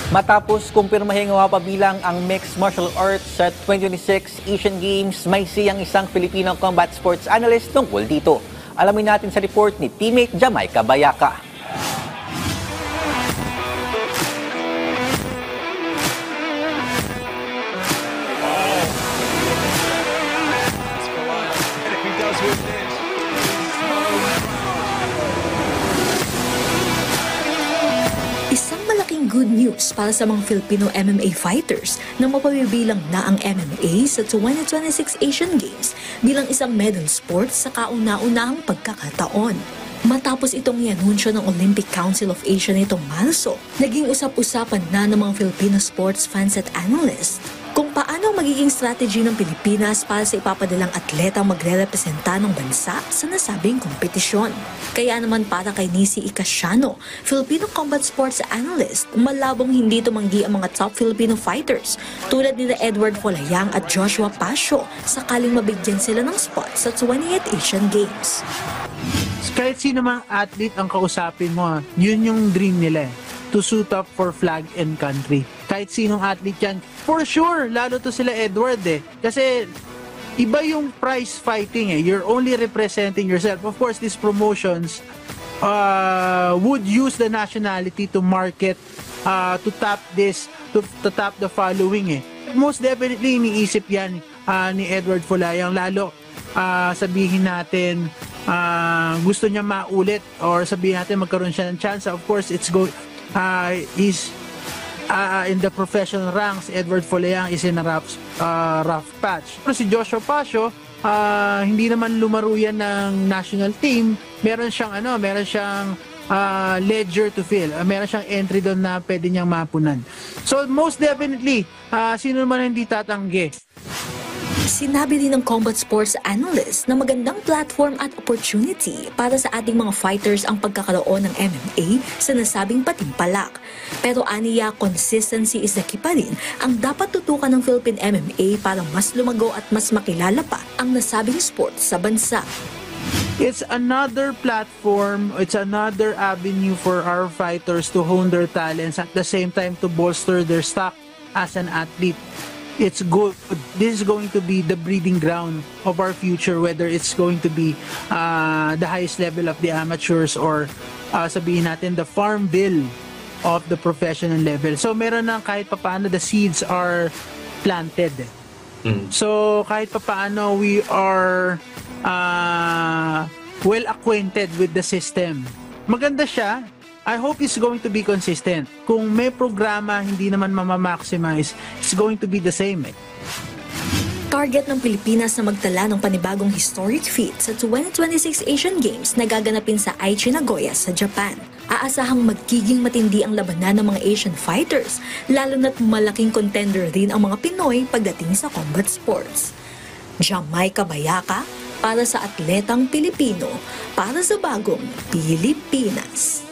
Matapos kumpirmahing mapabilang ang mixed martial arts sa 2026 Asian Games, may siyang isang Filipino combat sports analyst tungkol dito. Alamin natin sa report ni teammate Jamaica Bayaka. Isang malaking good news para sa mga Filipino MMA fighters na mapabibilang na ang MMA sa 2026 Asian Games bilang isang medal sport sa kauna-unahang pagkakataon. Matapos itong ianunsyo ng Olympic Council of Asia nitong Marso, naging usap-usapan na ng mga Filipino sports fans at analysts kung paano magiging strategy ng Pilipinas para sa ipapadalang atleta magre-representa ng bansa sa nasabing kompetisyon. Kaya naman para kay Nisi Icasiano, Filipino combat sports analyst, malabong hindi tumanggi ang mga top Filipino fighters tulad nila Edward Folayang at Joshua Pasio sakaling mabigyan sila ng spot sa 28th Asian Games. Kahit sino mang athlete ang kausapin mo, yun yung dream nila to suit up for flag and country. Kahit sinong athlete yan, for sure, lalo to sila Edward Kasi iba yung prize fighting You're only representing yourself. Of course, these promotions would use the nationality to market, to tap this, to tap the following Most definitely, iniisip yan ni Edward Folayang, lalo sabihin natin gusto niya maulit or sabihin natin magkaroon siya ng chance. Of course, he's in the professional ranks. Edward Folayang is in a rough patch. Pero si Joshua Pasio, hindi naman lumaro yan ng national team. Meron siyang ledger to fill. Meron siyang entry doon na pwede niyang mapunan. So most definitely, sino naman hindi tatanggi. Sinabi din ng combat sports analyst na magandang platform at opportunity para sa ating mga fighters ang pagkakaroon ng MMA sa nasabing patimpalak. Pero aniya, consistency is the key pa rin ang dapat tutukan ng Philippine MMA para mas lumago at mas makilala pa ang nasabing sport sa bansa. It's another platform, it's another avenue for our fighters to hone their talents at the same time to bolster their stock as an athlete. It's good. This is going to be the breeding ground of our future, whether it's going to be the highest level of the amateurs or sabihin natin the farm bill of the professional level. So meron na kahit papaano the seeds are planted. So kahit papaano we are well acquainted with the system. Maganda siya. I hope it's going to be consistent. Kung may programa hindi naman mamamaximize, it's going to be the same Target ng Pilipinas na magtala ng panibagong historic feat sa 2026 Asian Games na gaganapin sa Aichi, Nagoya sa Japan. Aasahang magiging matindi ang labanan ng mga Asian fighters, lalo na't malaking contender rin ang mga Pinoy pagdating sa combat sports. Jamaica Bayaka para sa atletang Pilipino, para sa bagong Pilipinas.